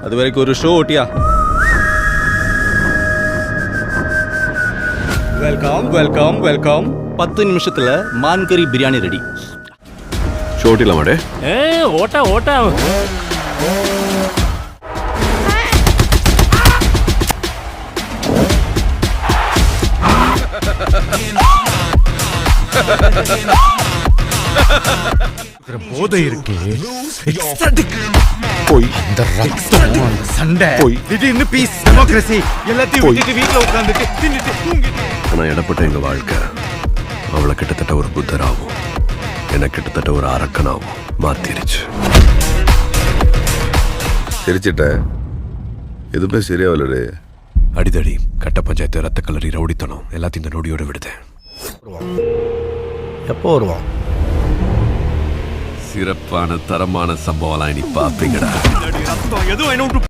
அது வரைக்கும் ஒரு ஷோ ஓட்டியா? Welcome welcome welcome. 10 நிமிஷத்துல மான் கறி பிரியாணி ரெடி. ஷோ ஓட்டிடலாம் மாடே. ஓட்டா ஓட்டா. போதை இருக்கே. போய் அந்த ரத்தம், அந்த சண்டை, போய் திடீர்னு பீஸ், டெமோக்ரஸி எல்லாத்தையும் விட்டுட்டு வீட்டுல உட்காந்துட்டு தின்னுட்டு தூங்கிட்டு. ஆனா இடப்பட்ட எங்க வாழ்க்கை அவளை கிட்டத்தட்ட ஒரு புத்தராகவும் என்ன கிட்டத்தட்ட ஒரு அரக்கனாகவும் மாத்திருச்சு. சிரிச்சிட்ட எதுவுமே சரியாவலடே. அடிதடி, கட்ட பஞ்சாயத்து, ரத்த கலரி, ரவுடித்தனம் எல்லாத்தையும் இந்த நொடியோட விடுதேன். எப்போ வருவான்? சிறப்பான தரமான சம்பவம் இனி பாப்பீங்கடா. ரத்தம் எதுவும்